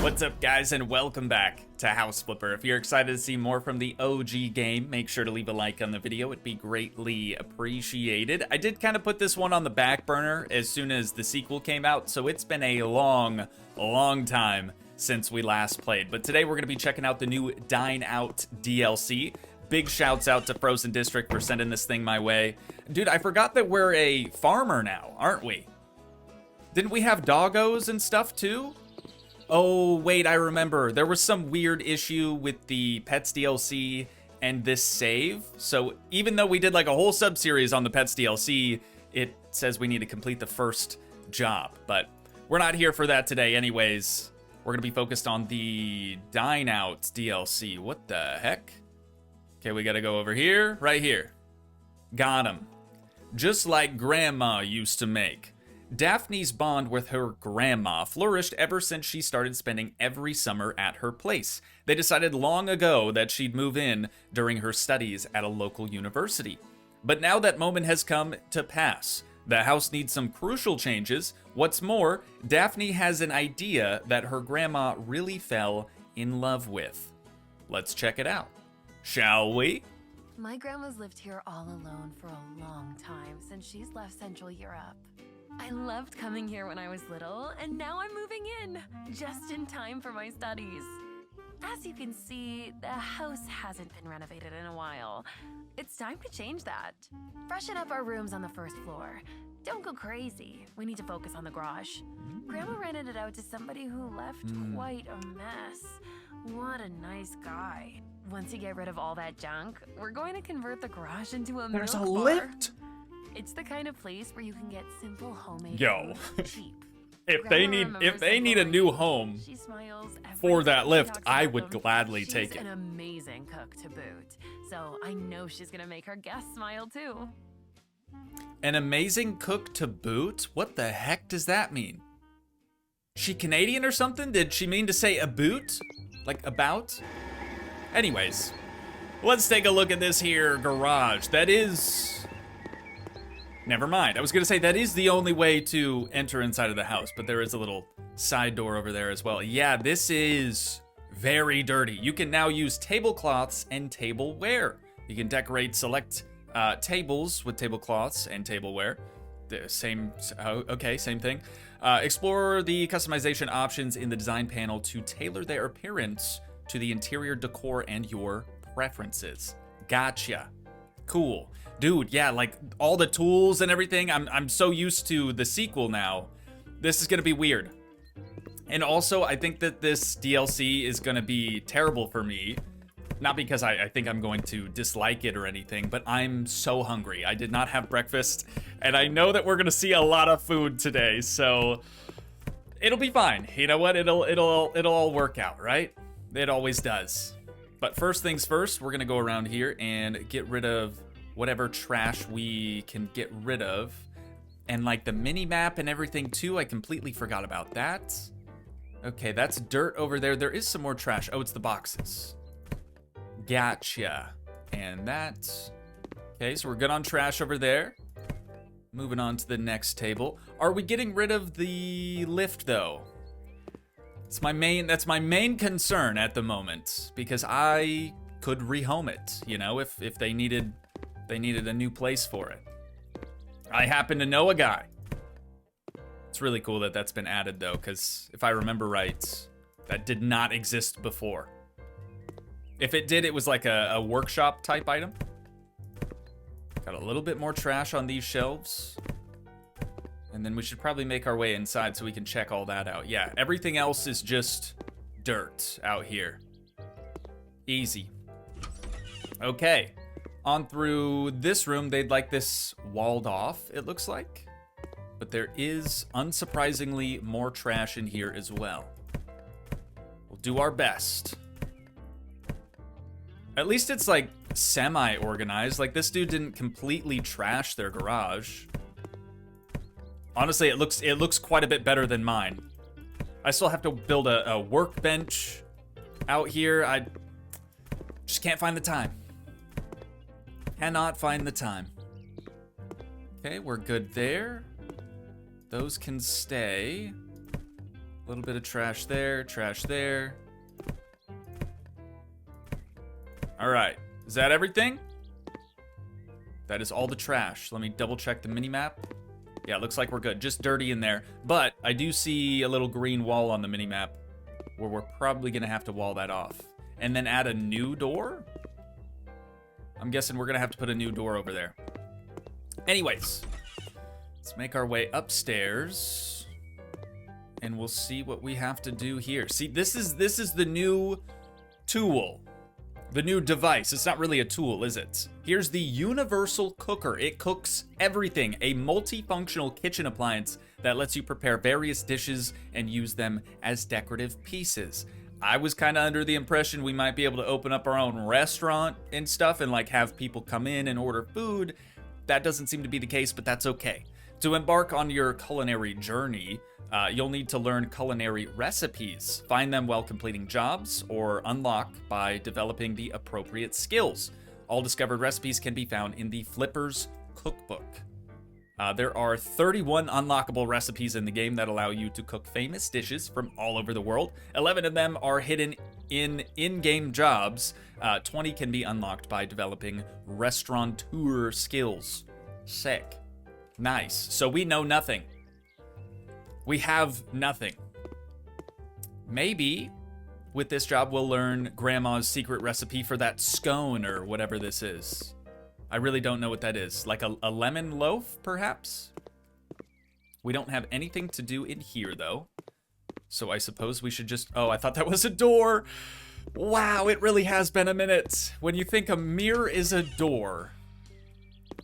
What's up, guys, and welcome back to House Flipper. If you're excited to see more from the OG game, make sure to leave a like on the video. It'd be greatly appreciated. I did kind of put this one on the back burner as soon as the sequel came out, so it's been a long time since we last played. But today we're going to be checking out the new Dine Out DLC. Big shouts out to Frozen District for sending this thing my way. Dude, I forgot that we're a farmer now, aren't we? Didn't we have doggos and stuff too? Oh, wait, I remember. There was some weird issue with the Pets DLC and this save. So even though we did like a whole sub-series on the Pets DLC, it says we need to complete the first job. But we're not here for that today anyways. We're going to be focused on the Dine Out DLC. What the heck? Okay, we got to go over here. Right here. Got him. Just like Grandma used to make. Daphne's bond with her grandma flourished ever since she started spending every summer at her place. They decided long ago that she'd move in during her studies at a local university. But now that moment has come to pass. The house needs some crucial changes. What's more, Daphne has an idea that her grandma really fell in love with. Let's check it out, shall we? My grandma's lived here all alone for a long time since she's left Central Europe. I loved coming here when I was little, and now I'm moving in, just in time for my studies. As you can see, the house hasn't been renovated in a while. It's time to change that. Freshen up our rooms on the first floor. Don't go crazy. We need to focus on the garage. Grandma rented it out to somebody who left quite a mess. What a nice guy. Once you get rid of all that junk, we're going to convert the garage into a There's a milk bar. lift? It's the kind of place where you can get simple homemade Yo. food cheap. If they need a new home She smiles every for that time she lift, talks I about would them. gladly She's take it. an amazing cook to boot, so I know she's gonna make her guests smile too. An amazing cook to boot? What the heck does that mean? She Canadian or something? Did she mean to say a boot? Like about? Anyways, let's take a look at this here garage. That is... Never mind. I was gonna say that is the only way to enter inside of the house, but there is a little side door over there as well. Yeah, this is very dirty. You can now use tablecloths and tableware. You can decorate select tables with tablecloths and tableware. The same, okay, same thing. Explore the customization options in the design panel to tailor their appearance to the interior decor and your preferences. Gotcha. Cool. Dude, yeah, like all the tools and everything, I'm so used to the sequel now. This is gonna be weird. And also, I think that this DLC is gonna be terrible for me. Not because I think I'm going to dislike it or anything, but I'm so hungry. I did not have breakfast, and I know that we're gonna see a lot of food today, so it'll be fine. You know what? It'll all work out, right? It always does. But first things first, we're gonna go around here and get rid of whatever trash we can get rid of. And like the mini map and everything too, I completely forgot about that. Okay, that's dirt over there. There is some more trash. Oh, it's the boxes. Gotcha. And that. Okay, so we're good on trash over there. Moving on to the next table. Are we getting rid of the lift though? That's my main concern at the moment, because I could rehome it, you know, if they needed a new place for it. I happen to know a guy. It's really cool that that's been added though, because if I remember right, that did not exist before. If it did, it was like a workshop type item. Got a little bit more trash on these shelves. And then we should probably make our way inside so we can check all that out. Yeah, everything else is just dirt out here. Easy. Okay, on through this room. They'd like this walled off, it looks like. But there is, unsurprisingly, more trash in here as well. We'll do our best. At least it's like semi-organized. Like this dude didn't completely trash their garage. Honestly, it looks quite a bit better than mine. I still have to build a workbench out here. I just can't find the time. Cannot find the time. Okay, we're good there. Those can stay. little bit of trash there, trash there. All right, is that everything? That is all the trash. Let me double check the mini-map. Yeah, it looks like we're good. Just dirty in there. But I do see a little green wall on the mini-map where we're probably gonna have to wall that off. And then add a new door? I'm guessing we're gonna have to put a new door over there. Anyways, let's make our way upstairs and we'll see what we have to do here. See, this is the new tool. The new device. It's not really a tool, is it? Here's the universal cooker. It cooks everything. A multifunctional kitchen appliance that lets you prepare various dishes and use them as decorative pieces. I was kind of under the impression we might be able to open up our own restaurant and stuff and like have people come in and order food. That doesn't seem to be the case, but that's okay. To embark on your culinary journey, you'll need to learn culinary recipes, find them while completing jobs, or unlock by developing the appropriate skills. All discovered recipes can be found in the Flipper's Cookbook. There are 31 unlockable recipes in the game that allow you to cook famous dishes from all over the world. 11 of them are hidden in-game jobs. 20 can be unlocked by developing restaurateur skills. Sick. Nice. So we know nothing. We have nothing. Maybe with this job we'll learn Grandma's secret recipe for that scone or whatever this is. I really don't know what that is. Like a lemon loaf, perhaps? We don't have anything to do in here, though. So I suppose we should just... Oh, I thought that was a door. Wow, it really has been a minute. When you think a mirror is a door...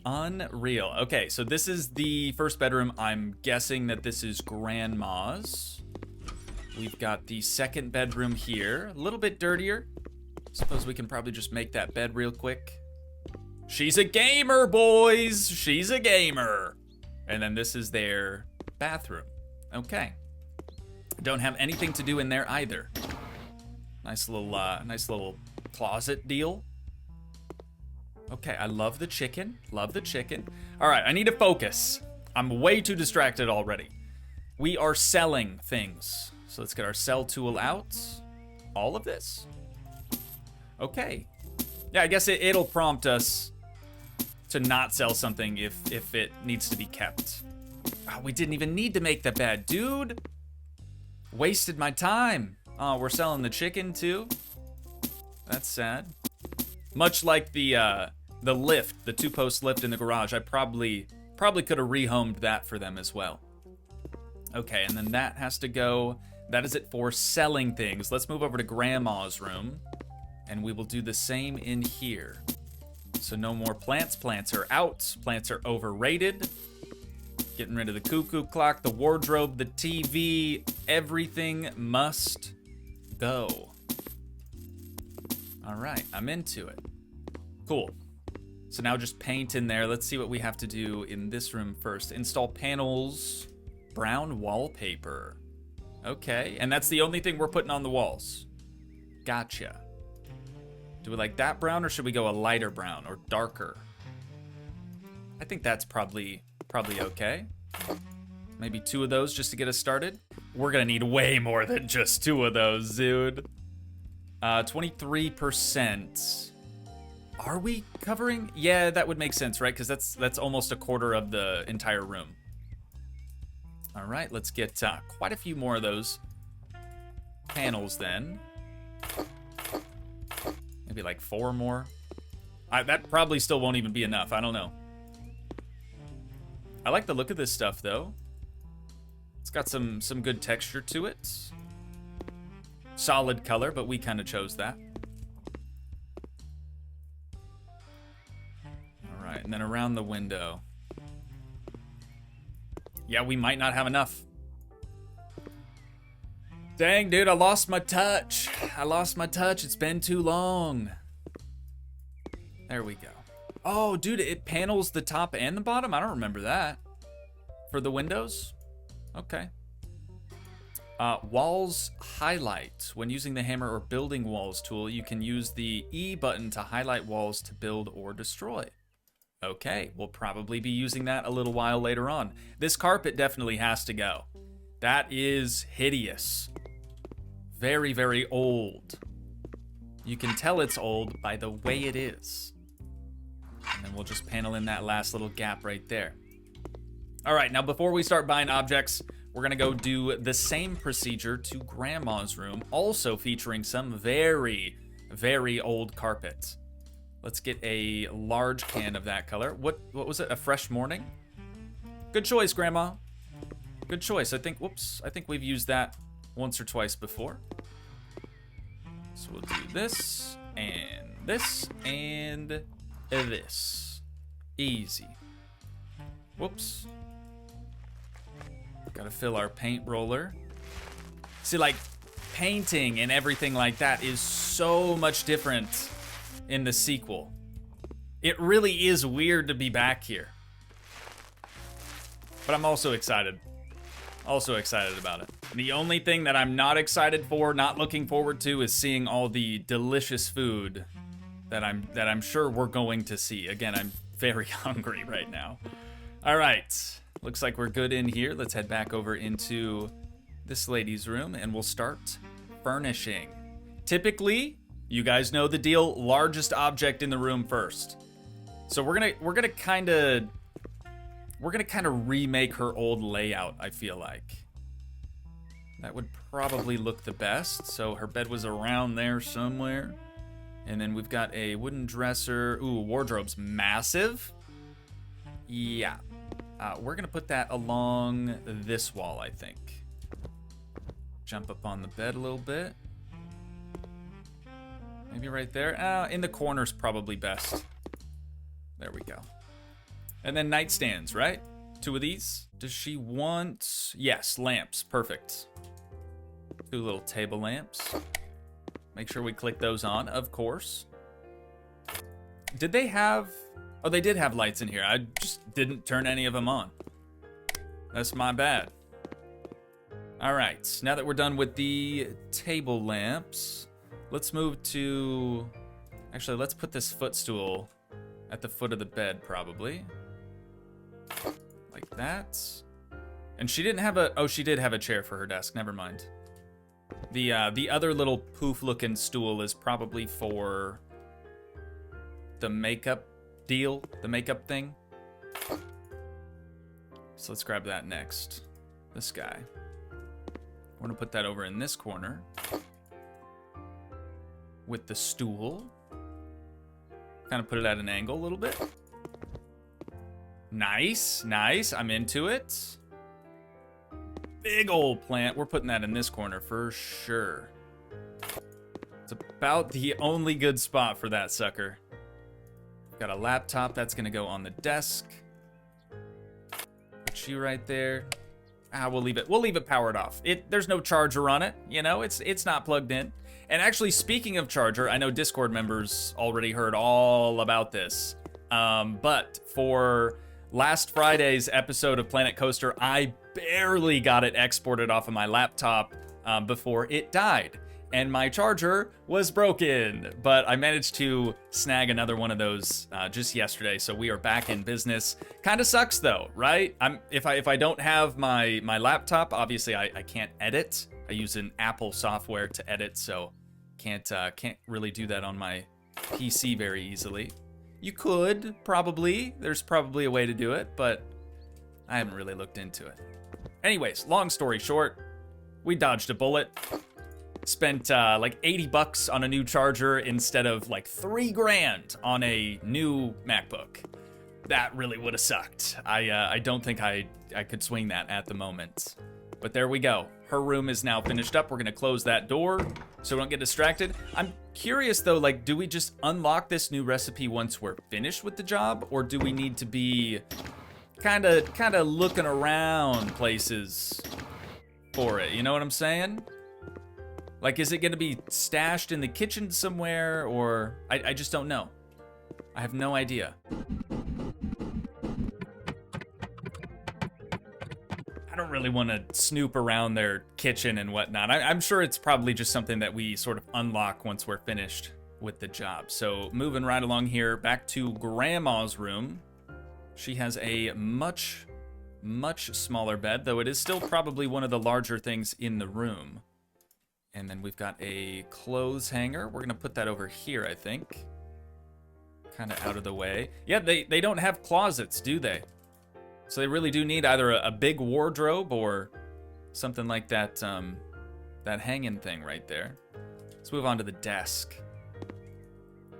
Unreal. Okay, so this is the first bedroom. I'm guessing that this is Grandma's. We've got the second bedroom here. A little bit dirtier. Suppose we can probably just make that bed real quick. She's a gamer, boys! She's a gamer! And then this is their bathroom. Okay. Don't have anything to do in there either. Nice little closet deal. Okay, I love the chicken. Love the chicken. All right, I need to focus. I'm way too distracted already. We are selling things. So let's get our sell tool out. All of this? Okay. Yeah, I guess it'll prompt us to not sell something if it needs to be kept. Oh, we didn't even need to make the bed, dude. Wasted my time. Oh, we're selling the chicken too? That's sad. Much like the lift, the two-post lift in the garage, I probably could have rehomed that for them as well. Okay, and then that has to go. That is it for selling things. Let's move over to Grandma's room, and we will do the same in here. So no more plants. Plants are out. Plants are overrated. Getting rid of the cuckoo clock, the wardrobe, the TV. Everything must go. All right, I'm into it. Cool. So now just paint in there. Let's see what we have to do in this room first. Install panels, brown wallpaper. Okay, and that's the only thing we're putting on the walls. Gotcha. Do we like that brown or should we go a lighter brown or darker? I think that's probably okay. Maybe 2 of those just to get us started. We're gonna need way more than just 2 of those, dude. 23%. Are we covering? Yeah, that would make sense, right? Because that's almost a quarter of the entire room. All right, let's get quite a few more of those panels then. Maybe like 4 more. That probably still won't even be enough. I don't know. I like the look of this stuff though. It's got some good texture to it. Solid color, but we kind of chose that. All right, and then around the window. Yeah, we might not have enough. Dang, dude, I lost my touch. It's been too long. There we go. Oh, dude, it panels the top and the bottom? I don't remember that. For the windows? Okay. Walls highlight. When using the hammer or building walls tool, you can use the E button to highlight walls to build or destroy. Okay, we'll probably be using that a little while later on. This carpet definitely has to go. That is hideous. Very, very old. You can tell it's old by the way it is. And then we'll just panel in that last little gap right there. All right, now before we start buying objects, we're gonna go do the same procedure to Grandma's room, also featuring some very, very old carpet. Let's get a large can of that color. What was it, a Fresh Morning? Good choice, Grandma. Good choice. I think we've used that once or twice before. So we'll do this, and this, and this. Easy. Whoops. Gotta fill our paint roller. See, like, painting and everything like that is so much different in the sequel. It really is weird to be back here. But I'm also excited. Also excited about it. The only thing that I'm not excited for, not looking forward to, is seeing all the delicious food that I'm sure we're going to see. Again, I'm very hungry right now. All right, looks like we're good in here. Let's head back over into this lady's room and we'll start furnishing. Typically, you guys know the deal, largest object in the room first. So we're gonna kind of remake her old layout, I feel like. That would probably look the best. So her bed was around there somewhere. And then we've got a wooden dresser. Ooh, wardrobe's massive. Yeah. We're gonna put that along this wall, I think. Jump up on the bed a little bit. Maybe right there. In the corner's probably best. There we go. And then nightstands, right? 2 of these. Does she want... Yes, lamps. Perfect. 2 little table lamps. Make sure we click those on, of course. Did they have... Oh, they did have lights in here. I just didn't turn any of them on. That's my bad. All right, now that we're done with the table lamps, let's move to... Actually, let's put this footstool at the foot of the bed, probably. Like that. And she didn't have a... Oh, she did have a chair for her desk. Never mind. The other little poof-looking stool is probably for the makeup deal, the makeup thing. So let's grab that next. This guy. We're gonna put that over in this corner with the stool. Kind of put it at an angle a little bit. Nice, nice. I'm into it. Big old plant. We're putting that in this corner for sure. It's about the only good spot for that sucker. Got a laptop that's gonna go on the desk. Put you right there. We'll leave it powered off. There's no charger on it, you know, it's not plugged in. And actually, speaking of charger, I know Discord members already heard all about this. But for last Friday's episode of Planet Coaster, I barely got it exported off of my laptop before it died. And my charger was broken, but I managed to snag another one of those just yesterday, so we are back in business. Kind of sucks though, right? If I don't have my laptop, obviously I can't edit. I use an Apple software to edit, so can't really do that on my PC very easily. You could probably. There's probably a way to do it, but I haven't really looked into it. Anyways, long story short, we dodged a bullet. Spent like 80 bucks on a new charger instead of like 3 grand on a new MacBook. That really would have sucked. I don't think I could swing that at the moment. But there we go. Her room is now finished up. We're gonna close that door so we don't get distracted. I'm curious though, like, do we just unlock this new recipe once we're finished with the job, or do we need to be kind of looking around places for it? You know what I'm saying? Like, is it gonna be stashed in the kitchen somewhere, or I just don't know. I have no idea. I don't really want to snoop around their kitchen and whatnot. I'm sure it's probably just something that we sort of unlock once we're finished with the job. So moving right along here, back to Grandma's room. She has a much Much smaller bed, though it is still probably one of the larger things in the room. And then we've got a clothes hanger. We're gonna put that over here, I think. Kind of out of the way. Yeah, they don't have closets, do they? So they really do need either a big wardrobe or something like that, that hanging thing right there. Let's move on to the desk.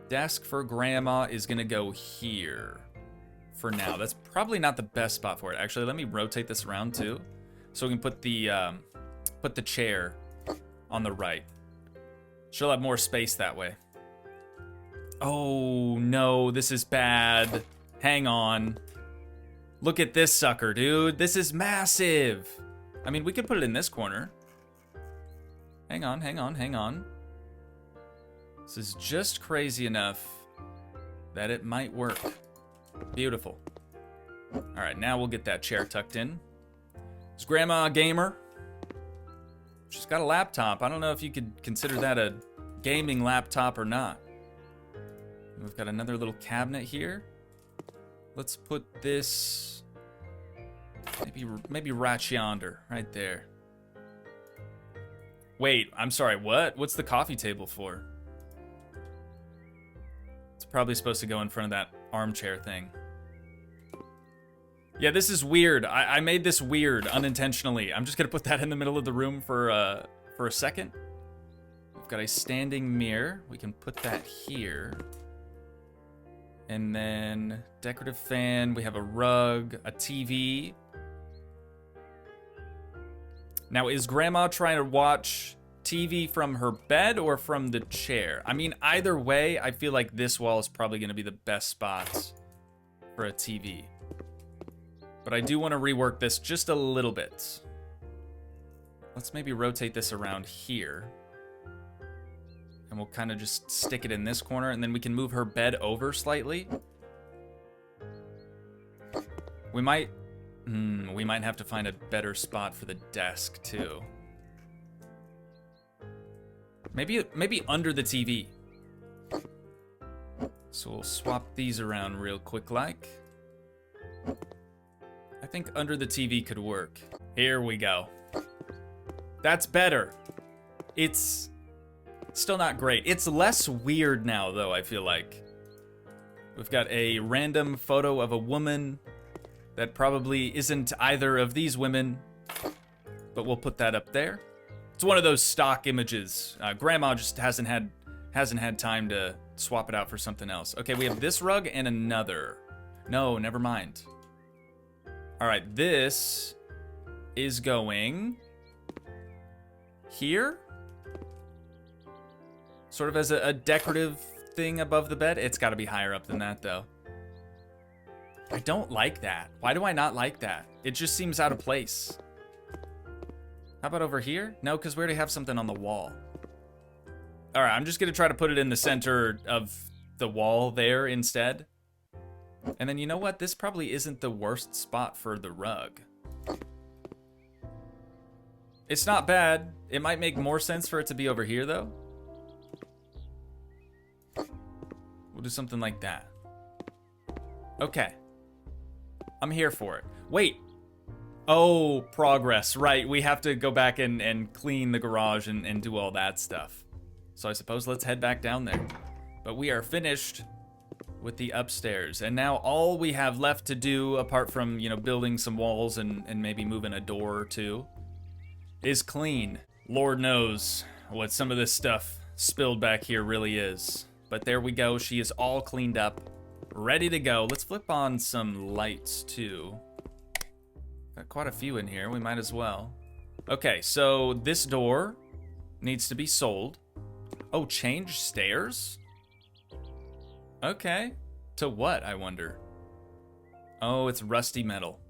Desk for Grandma is gonna go here for now. That's probably not the best spot for it. Actually, let me rotate this around too, so we can put the chair on the right. She'll have more space that way. Oh no, this is bad. Hang on. Look at this sucker, dude. This is massive. I mean, we could put it in this corner. Hang on, hang on, hang on. This is just crazy enough that it might work. Beautiful. All right, now we'll get that chair tucked in. Is Grandma a gamer? She's got a laptop. I don't know if you could consider that a gaming laptop or not. We've got another little cabinet here. Let's put this maybe right yonder, right there. Wait, I'm sorry, what? What's the coffee table for? It's probably supposed to go in front of that armchair thing. Yeah, this is weird. I made this weird unintentionally. I'm just gonna put that in the middle of the room for a second. We've got a standing mirror. We can put that here. And then decorative fan. We have a rug, a TV. Now, is Grandma trying to watch TV from her bed or from the chair? I mean, either way, I feel like this wall is probably going to be the best spot for a TV. But I do want to rework this just a little bit. Let's maybe rotate this around here. And we'll kind of just stick it in this corner, and then we can move her bed over slightly. We might have to find a better spot for the desk too. Maybe under the TV. So we'll swap these around real quick like. I think under the TV could work. Here we go. That's better. It's still not great. It's less weird now though, I feel like. We've got a random photo of a woman that probably isn't either of these women, but we'll put that up there. It's one of those stock images. Grandma just hasn't had time to swap it out for something else. Okay, we have this rug and another. No, never mind. All right, this is going here. Sort of as a decorative thing above the bed. It's got to be higher up than that, though. I don't like that. Why do I not like that? It just seems out of place. How about over here? No, because we already have something on the wall. All right, I'm just going to try to put it in the center of the wall there instead. And then you know what? This probably isn't the worst spot for the rug. It's not bad. It might make more sense for it to be over here, though. We'll do something like that. Okay. I'm here for it. Wait. Oh, progress. Right, we have to go back and clean the garage and do all that stuff. So I suppose let's head back down there. But we are finished with the upstairs. And now all we have left to do, apart from, you know, building some walls and maybe moving a door or two, is clean. Lord knows what some of this stuff spilled back here really is. But there we go. She is all cleaned up, ready to go. Let's flip on some lights too. Got quite a few in here. We might as well. Okay, so this door needs to be sold. Oh, change stairs? Okay. To what, I wonder? Oh, it's rusty metal.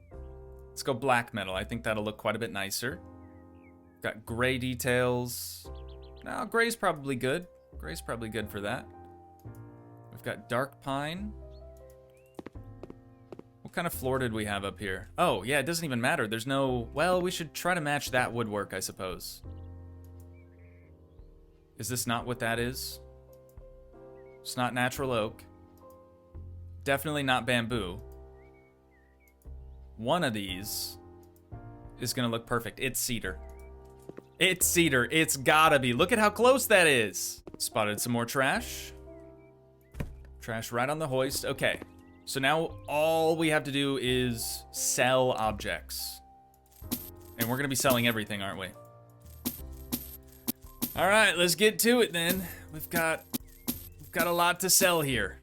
Let's go black metal. I think that'll look quite a bit nicer. Got gray details. No, gray's probably good. Gray's probably good for that. We've got dark pine. What kind of floor did we have up here? Oh, yeah, it doesn't even matter. There's no... Well, we should try to match that woodwork, I suppose. Is this not what that is? It's not natural oak. Definitely not bamboo. one of these is gonna look perfect. It's cedar. It's cedar. It's gotta be. Look at how close that is. Spotted some more trash. Trash right on the hoist. Okay. So now all we have to do is sell objects. And we're gonna be selling everything, aren't we? All right, let's get to it then. We've got a lot to sell here.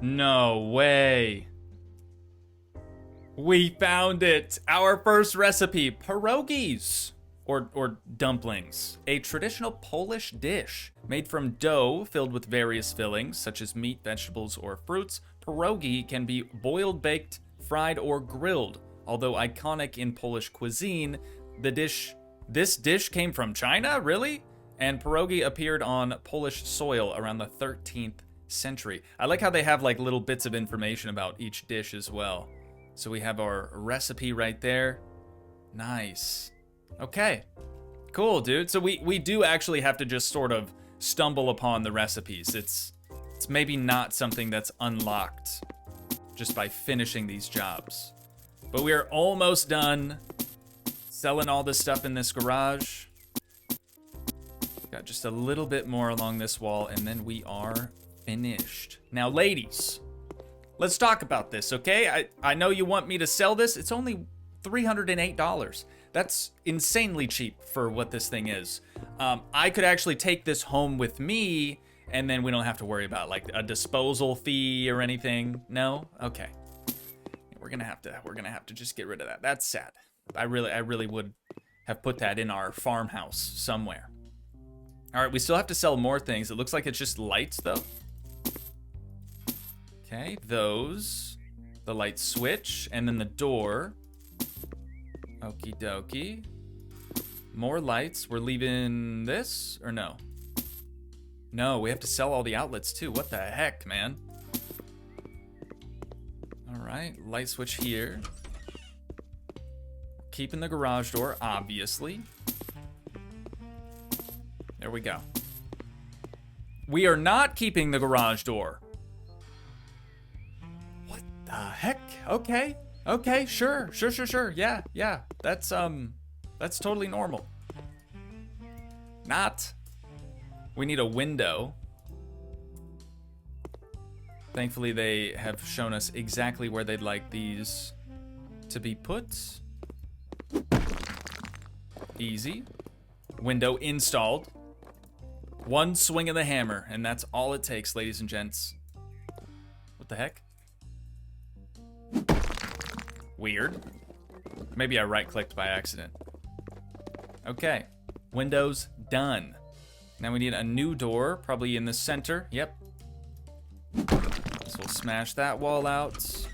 No way. We found it. Our first recipe, pierogies, or dumplings, a traditional Polish dish made from dough filled with various fillings such as meat, vegetables, or fruits. Pierogi can be boiled, baked, fried, or grilled. Although iconic in Polish cuisine, this dish came from China, really? And pierogi appeared on Polish soil around the 13th century. I like how they have like little bits of information about each dish as well. So we have our recipe right there. Nice. Okay. Cool, dude. So we do actually have to just sort of stumble upon the recipes. It's maybe not something that's unlocked just by finishing these jobs. But we are almost done selling all this stuff in this garage. Got just a little bit more along this wall, and then we are finished. Now, ladies, let's talk about this, okay? I know you want me to sell this. It's only $308. That's insanely cheap for what this thing is. I could actually take this home with me, and then we don't have to worry about like a disposal fee or anything. No? Okay. We're gonna have to just get rid of that. That's sad. I really would have put that in our farmhouse somewhere. All right, we still have to sell more things. It looks like it's just lights though. Okay, those, the light switch, and then the door. Okie dokie. More lights. We're leaving this, or no? No, we have to sell all the outlets too. What the heck, man? All right, light switch here. Keeping the garage door, obviously. There we go. We are not keeping the garage door. What the heck? Okay. Okay, sure. Yeah. That's totally normal. Not. We need a window. Thankfully, they have shown us exactly where they'd like these to be put. Easy. Window installed. One swing of the hammer, and that's all it takes, ladies and gents. What the heck? Weird. Maybe I right-clicked by accident. Okay. Windows done. Now we need a new door, probably in the center. Yep. So we'll smash that wall out.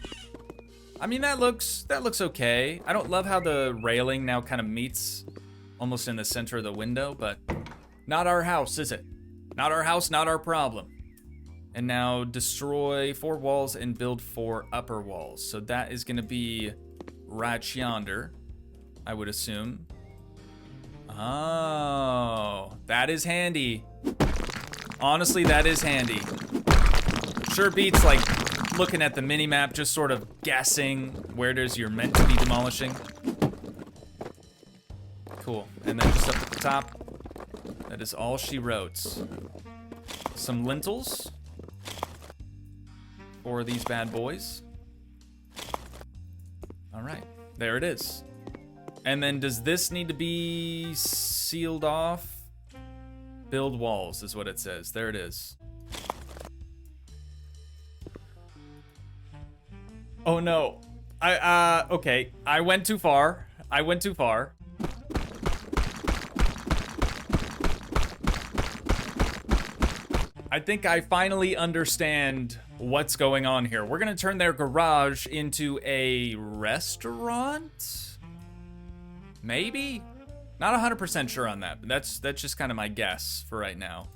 I mean, that looks okay. I don't love how the railing now kind of meets almost in the center of the window, but not our house, is it? Not our house, not our problem. And now destroy 4 walls and build 4 upper walls. So that is gonna be right yonder, I would assume. Oh, that is handy. Honestly, that is handy. Sure beats like looking at the mini-map, just sort of guessing where it is you're meant to be demolishing. Cool, and then just up at the top, that is all she wrote. Some lintels for these bad boys. All right, there it is. And then does this need to be sealed off? Build walls is what it says. There it is. Oh no. Okay. I went too far. I think I finally understand what's going on here. We're gonna turn their garage into a restaurant? Maybe? Not 100% sure on that, but that's just kind of my guess for right now.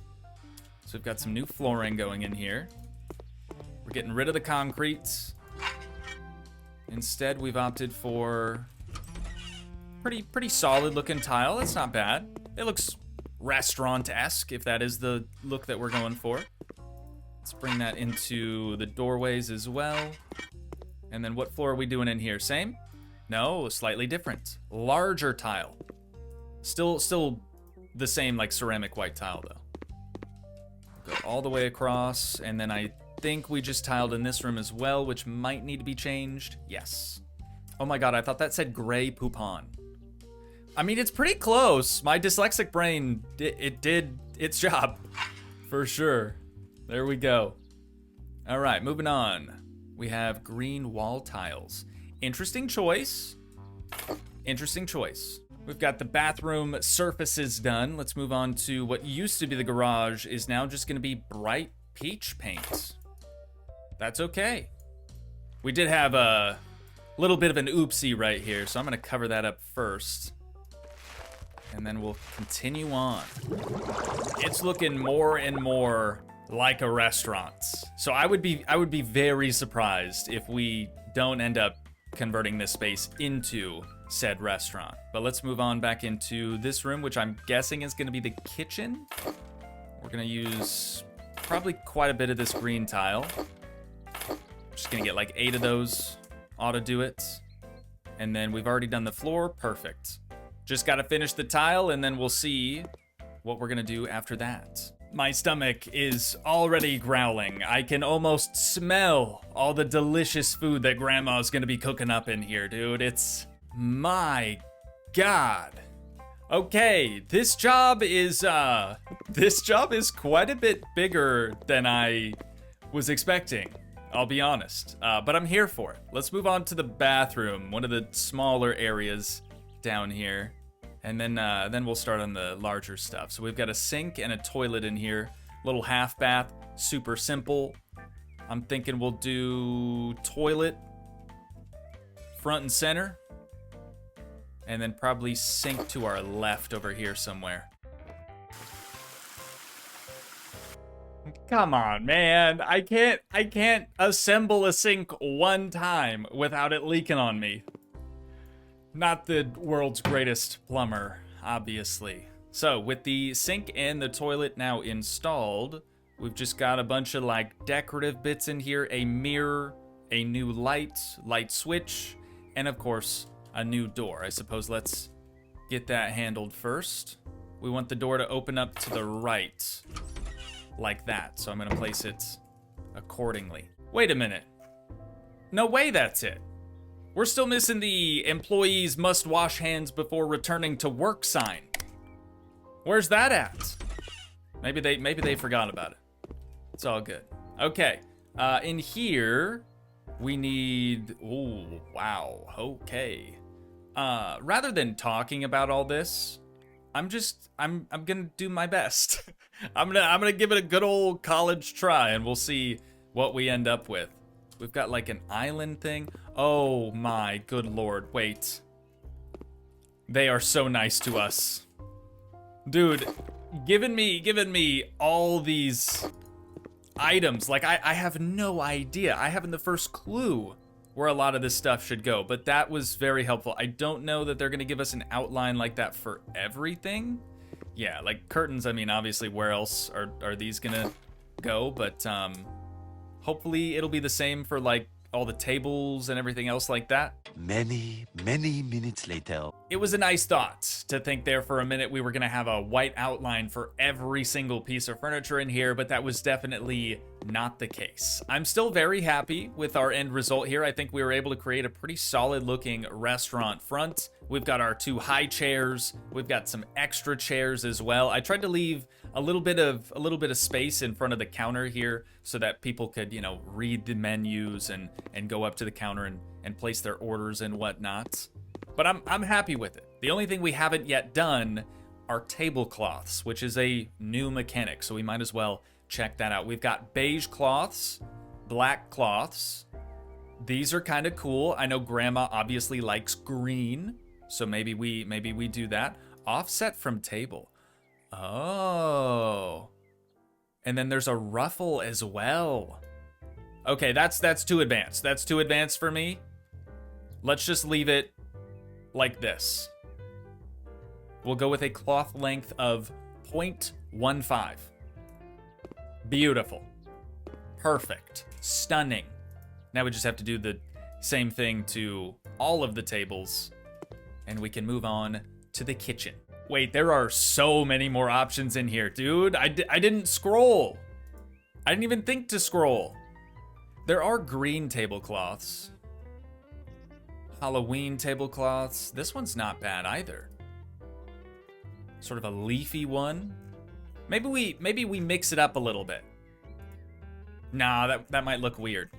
So we've got some new flooring going in here. We're getting rid of the concrete. Instead, we've opted for Pretty solid looking tile. That's not bad. It looks restaurant-esque, if that is the look that we're going for. Let's bring that into the doorways as well. And then what floor are we doing in here? Same? No, slightly different. Larger tile. Still the same like ceramic white tile though. Go all the way across, and then I think we just tiled in this room as well, which might need to be changed. Yes. Oh my god, I thought that said gray poupon. I mean, it's pretty close. My dyslexic brain, it did its job. For sure. There we go. All right, moving on. We have green wall tiles. Interesting choice. Interesting choice. We've got the bathroom surfaces done. Let's move on to what used to be the garage is now just gonna be bright peach paint. That's okay. We did have a little bit of an oopsie right here, so I'm gonna cover that up first. And then we'll continue on. It's looking more and more like a restaurant. So I would be very surprised if we don't end up converting this space into said restaurant. But let's move on back into this room, which I'm guessing is gonna be the kitchen. We're gonna use probably quite a bit of this green tile. Just gonna get like 8 of those, ought to do it. And then we've already done the floor, perfect. Just gotta finish the tile and then we'll see what we're gonna do after that. My stomach is already growling. I can almost smell all the delicious food that grandma's gonna be cooking up in here, dude. It's, my God. Okay, this job is quite a bit bigger than I was expecting. I'll be honest, but I'm here for it. Let's move on to the bathroom, one of the smaller areas down here. And then we'll start on the larger stuff. So we've got a sink and a toilet in here. Little half bath, super simple. I'm thinking we'll do toilet front and center. And then probably sink to our left over here somewhere. Come on, man. I can't assemble a sink one time without it leaking on me. Not the world's greatest plumber, obviously. So with the sink and the toilet now installed, we've just got a bunch of like decorative bits in here, a mirror, a new light switch, and of course, a new door. I suppose let's get that handled first. We want the door to open up to the right, like that. So I'm gonna place it accordingly. Wait a minute. No way that's it. We're still missing the employees must wash hands before returning to work sign. Where's that at? Maybe they forgot about it. It's all good. Okay, in here we need, oh, wow, okay. Rather than talking about all this, I'm gonna do my best. I'm gonna give it a good old college try and we'll see what we end up with. We've got like an island thing. Oh my good lord, wait. They are so nice to us. Dude, giving me all these items, like I have no idea. I haven't the first clue where a lot of this stuff should go, but that was very helpful. I don't know that they're gonna give us an outline like that for everything. Yeah, like curtains, I mean, obviously where else are these gonna go, but hopefully it'll be the same for like all the tables and everything else like that. Many minutes later. It was a nice thought to think there for a minute we were gonna have a white outline for every single piece of furniture in here, but that was definitely not the case. I'm still very happy with our end result here. I think we were able to create a pretty solid looking restaurant front. We've got our 2 high chairs. We've got some extra chairs as well. I tried to leave a little bit of space in front of the counter here so that people could, you know, read the menus and go up to the counter and place their orders and whatnot. But I'm happy with it. The only thing we haven't yet done are tablecloths, which is a new mechanic, so we might as well check that out. We've got beige cloths, black cloths. These are kind of cool. I know grandma obviously likes green, so maybe we do that. Offset from table. Oh. And then there's a ruffle as well. Okay, that's too advanced. That's too advanced for me. Let's just leave it like this. We'll go with a cloth length of 0.15. Beautiful. Perfect. Stunning. Now we just have to do the same thing to all of the tables, and we can move on to the kitchen. Wait, there are so many more options in here, dude. I didn't scroll. I didn't even think to scroll. There are green tablecloths. Halloween tablecloths. This one's not bad either. Sort of a leafy one. Maybe we mix it up a little bit. Nah, that might look weird.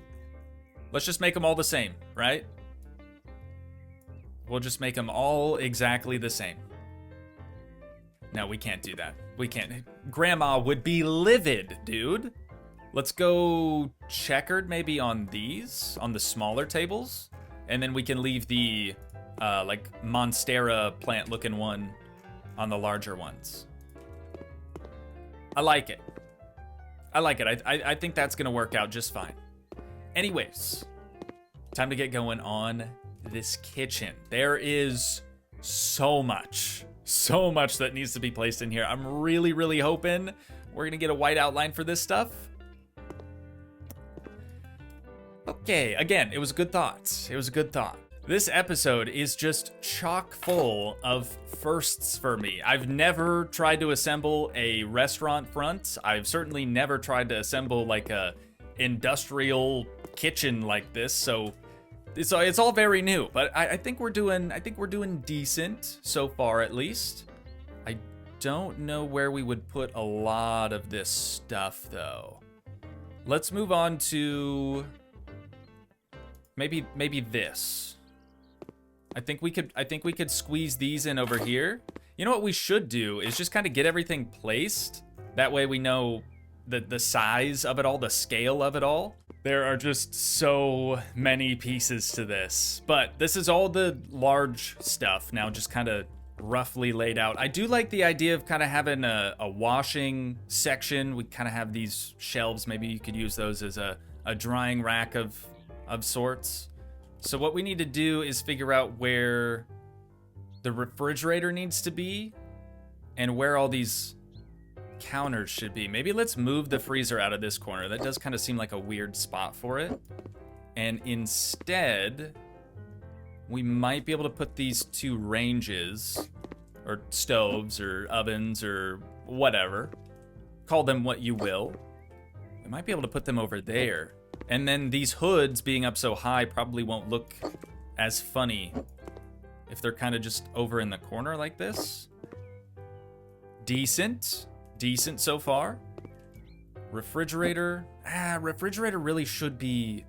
Let's just make them all the same, right? We'll just make them all exactly the same. No, we can't do that. We can't. Grandma would be livid, dude. Let's go checkered maybe on these, on the smaller tables. And then we can leave the, like, Monstera plant-looking one on the larger ones. I like it. I like it. I think that's going to work out just fine. Anyways, time to get going on this kitchen. There is so much that needs to be placed in here. I'm really, really hoping we're going to get a white outline for this stuff. Okay, again, it was good thoughts. It was a good thought. This episode is just chock full of firsts for me. I've never tried to assemble a restaurant front. I've certainly never tried to assemble like a industrial kitchen like this. So it's all very new. But I think we're doing decent so far, at least. I don't know where we would put a lot of this stuff though. Let's move on to maybe this. I think we could squeeze these in over here. You know what we should do is just kind of get everything placed. That way we know the size of it all, the scale of it all. There are just so many pieces to this. But this is all the large stuff now just kind of roughly laid out. I do like the idea of kind of having a washing section. We kind of have these shelves. Maybe you could use those as a drying rack of sorts. So what we need to do is figure out where the refrigerator needs to be and where all these counters should be. Maybe let's move the freezer out of this corner. That does kind of seem like a weird spot for it. And instead, we might be able to put these two ranges or stoves or ovens or whatever. Call them what you will. We might be able to put them over there. And then these hoods being up so high probably won't look as funny if they're kind of just over in the corner like this. Decent so far. Refrigerator. Refrigerator really should be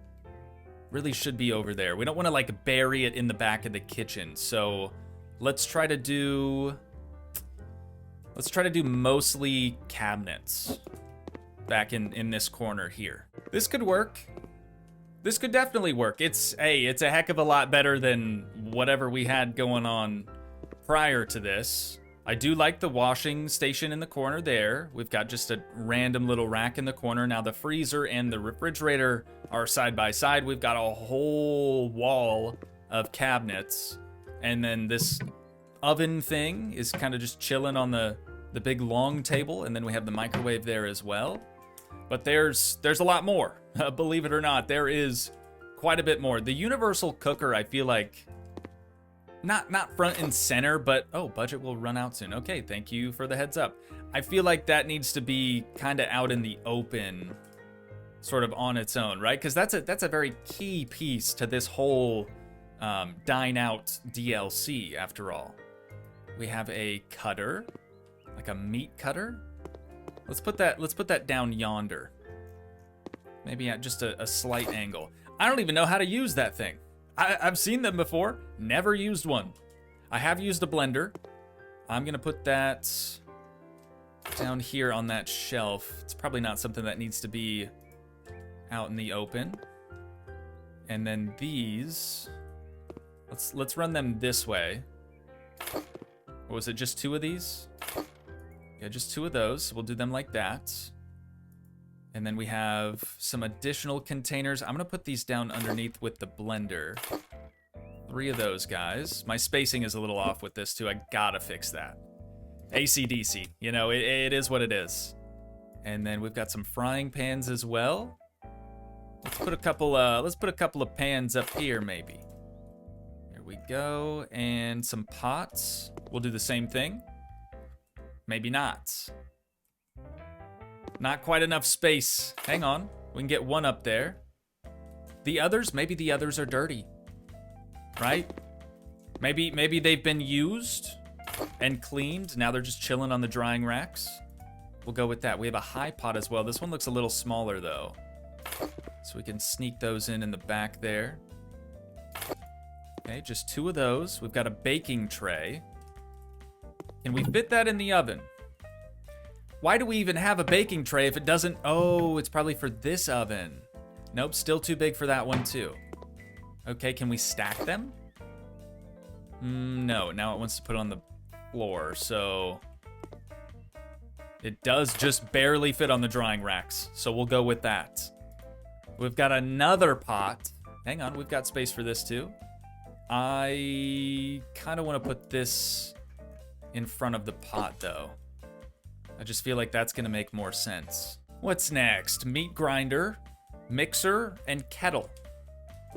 over there. We don't want to like bury it in the back of the kitchen. So let's try to do mostly cabinets back in this corner here. This could work. This could definitely work. It's a heck of a lot better than whatever we had going on prior to this. I do like the washing station in the corner there. We've got just a random little rack in the corner. Now the freezer and the refrigerator are side by side. We've got a whole wall of cabinets. And then this oven thing is kind of just chilling on the big long table. And then we have the microwave there as well. But there's a lot more. Believe it or not, there is quite a bit more. The universal cooker, I feel like, not front and center, but oh, budget will run out soon. Okay, thank you for the heads up. I feel like that needs to be kind of out in the open, sort of on its own, right? Because that's a very key piece to this whole Dine Out DLC. After all, we have a cutter, like a meat cutter. Let's put that down yonder. Maybe at just a slight angle. I don't even know how to use that thing. I've seen them before, never used one. I have used a blender. I'm gonna put that down here on that shelf. It's probably not something that needs to be out in the open. And then these, let's run them this way. Or was it just two of these? Yeah, just two of those. We'll do them like that. And then we have some additional containers. I'm gonna put these down underneath with the blender. 3 of those guys. My spacing is a little off with this too. I gotta fix that. AC/DC, you know, it is what it is. And then we've got some frying pans as well. Let's put a couple of pans up here maybe. There we go. And some pots. We'll do the same thing. Maybe not. Not quite enough space. Hang on. We can get one up there. The others, maybe the others are dirty. Right? Maybe they've been used and cleaned. Now they're just chilling on the drying racks. We'll go with that. We have a high pot as well. This one looks a little smaller though. So we can sneak those in the back there. Okay, just 2 of those. We've got a baking tray. Can we fit that in the oven? Why do we even have a baking tray if it doesn't... Oh, it's probably for this oven. Nope, still too big for that one too. Okay, can we stack them? No, now it wants to put it on the floor, so... It does just barely fit on the drying racks, so we'll go with that. We've got another pot. Hang on, we've got space for this too. I kind of want to put this in front of the pot though. I just feel like that's going to make more sense. What's next? Meat grinder, mixer, and kettle.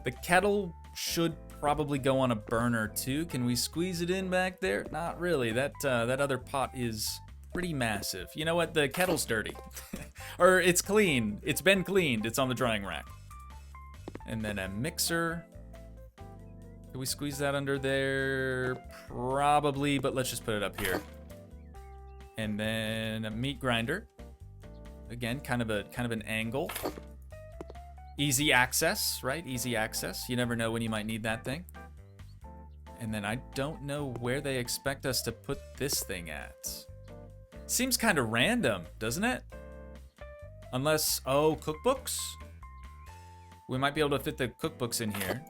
The kettle should probably go on a burner too. Can we squeeze it in back there? Not really. That other pot is pretty massive. You know what? The kettle's dirty. Or it's clean. It's been cleaned. It's on the drying rack. And then a mixer. Can we squeeze that under there? Probably, but let's just put it up here. And then a meat grinder. Again, kind of an angle. Easy access, right? Easy access. You never know when you might need that thing. And then I don't know where they expect us to put this thing at. Seems kind of random, doesn't it? Unless, oh, cookbooks? We might be able to fit the cookbooks in here.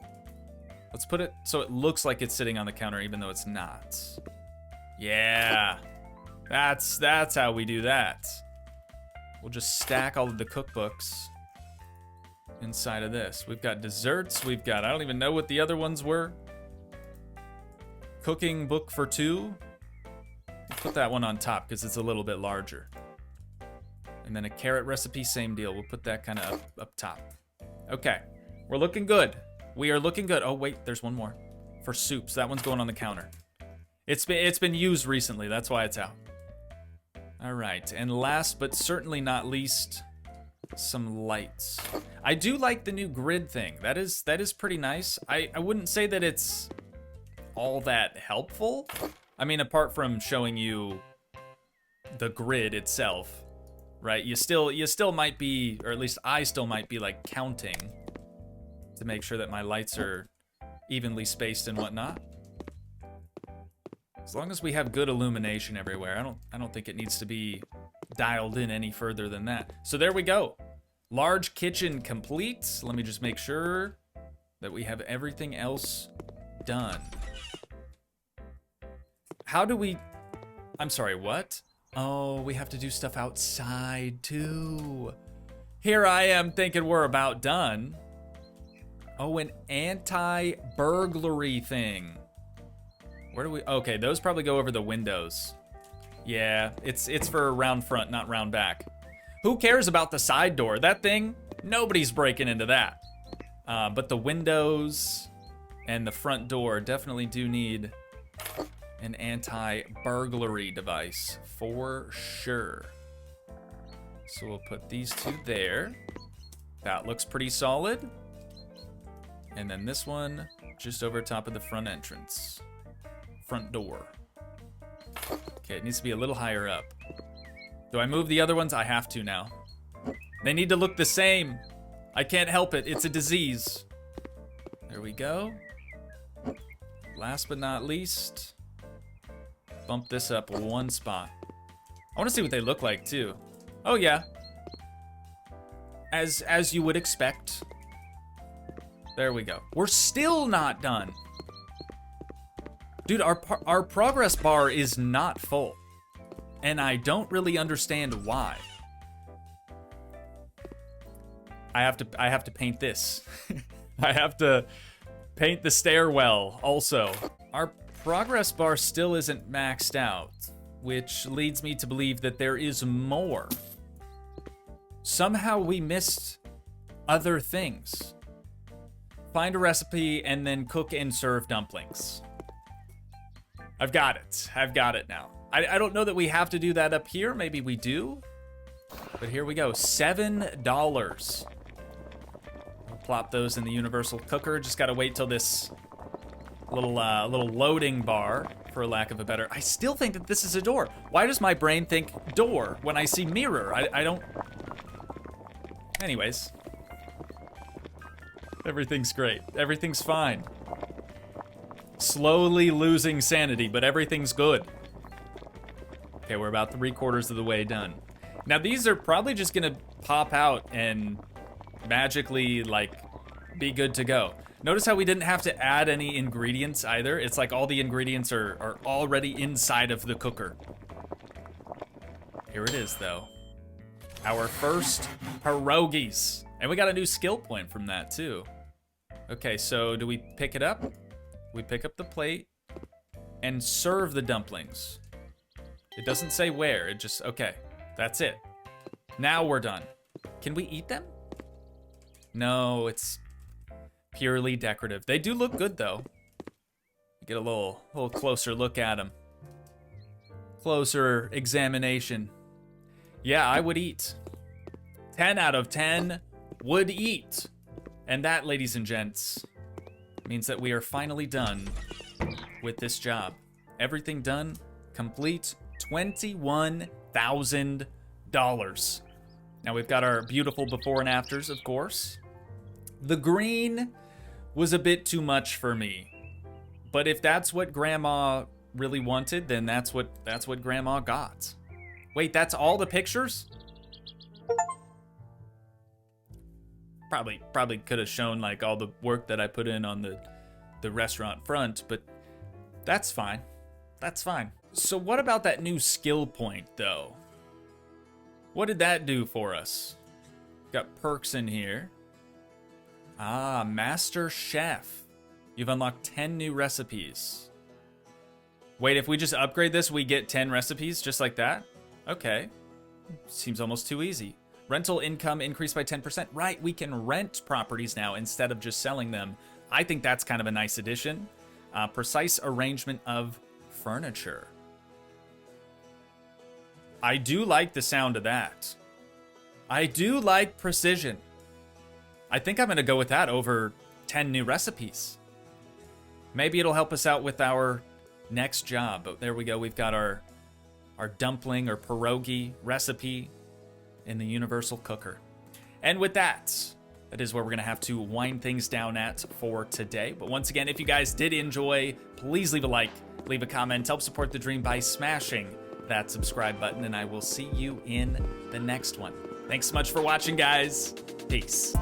Let's put it so it looks like it's sitting on the counter even though it's not. Yeah. That's how we do that. We'll just stack all of the cookbooks inside of this. We've got desserts. We've got, I don't even know what the other ones were. Cooking book for 2. We'll put that one on top because it's a little bit larger. And then a carrot recipe, same deal. We'll put that kind of up top. Okay, we're looking good. We are looking good. Oh wait, there's one more. For soups, that one's going on the counter. It's been used recently, that's why it's out. All right, and last but certainly not least, some lights. I do like the new grid thing. That is pretty nice. I wouldn't say that it's all that helpful. I mean, apart from showing you the grid itself, right? You still might be, or at least I still might be like counting to make sure that my lights are evenly spaced and whatnot. As long as we have good illumination everywhere, I don't think it needs to be dialed in any further than that. So there we go. Large kitchen complete. Let me just make sure that we have everything else done. How do we... I'm sorry, what? Oh, we have to do stuff outside too. Here I am thinking we're about done. Oh, an anti-burglary thing. Where do we... Okay, those probably go over the windows. Yeah, it's for round front, not round back. Who cares about the side door? That thing, nobody's breaking into that. But the windows and the front door definitely do need an anti-burglary device for sure. So we'll put these 2 there. That looks pretty solid. And then this one just over top of the front entrance. Front door. Okay, it needs to be a little higher up. Do I move the other ones? I have to now. They need to look the same. I can't help it. It's a disease. There we go. Last but not least, bump this up 1 spot. I want to see what they look like too. Oh yeah. As you would expect. There we go. We're still not done. Dude, our progress bar is not full. And I don't really understand why. I have to paint this. I have to Paint the stairwell also. Our progress bar still isn't maxed out, which leads me to believe that there is more. Somehow we missed other things. Find a recipe and then cook and serve dumplings. I've got it. I've got it now. I don't know that we have to do that up here. Maybe we do. But here we go. $7. We'll plop those in the universal cooker. Just gotta wait till this little loading bar, for lack of a better. I still think that this is a door. Why does my brain think door when I see mirror? I don't. Anyways. Everything's great. Everything's fine. Slowly losing sanity, but everything's good. Okay, we're about 3/4 of the way done. Now these are probably just gonna pop out and magically, like, be good to go. Notice how we didn't have to add any ingredients either. It's like all the ingredients are already inside of the cooker. Here it is though. Our first pierogies. And we got a new skill point from that too. Okay, so do we pick it up? We pick up the plate and serve the dumplings. It doesn't say where, it just, okay, that's it. Now we're done. Can we eat them? No, it's purely decorative. They do look good though. Get a little closer look at them. Closer examination. Yeah, I would eat. 10 out of 10 would eat. And that, ladies and gents, means that we are finally done with this job. Everything done, complete, $21,000. Now we've got our beautiful before and afters, of course. The green was a bit too much for me. But if that's what Grandma really wanted, then that's what Grandma got. Wait, that's all the pictures? Probably could have shown like all the work that I put in on the restaurant front, but that's fine. That's fine. So what about that new skill point though? What did that do for us? Got perks in here. Ah, Master Chef. You've unlocked 10 new recipes. Wait, if we just upgrade this, we get 10 recipes just like that? Okay. Seems almost too easy. Rental income increased by 10%. Right, we can rent properties now instead of just selling them. I think that's kind of a nice addition. Precise arrangement of furniture. I do like the sound of that. I do like precision. I think I'm gonna go with that over 10 new recipes. Maybe it'll help us out with our next job. But there we go, we've got our dumpling or pierogi recipe in the universal cooker. And with that is where we're gonna have to wind things down at for today. But once again, if you guys did enjoy, please leave a like, leave a comment, help support the dream by smashing that subscribe button, and I will see you in the next one. Thanks so much for watching, guys. Peace.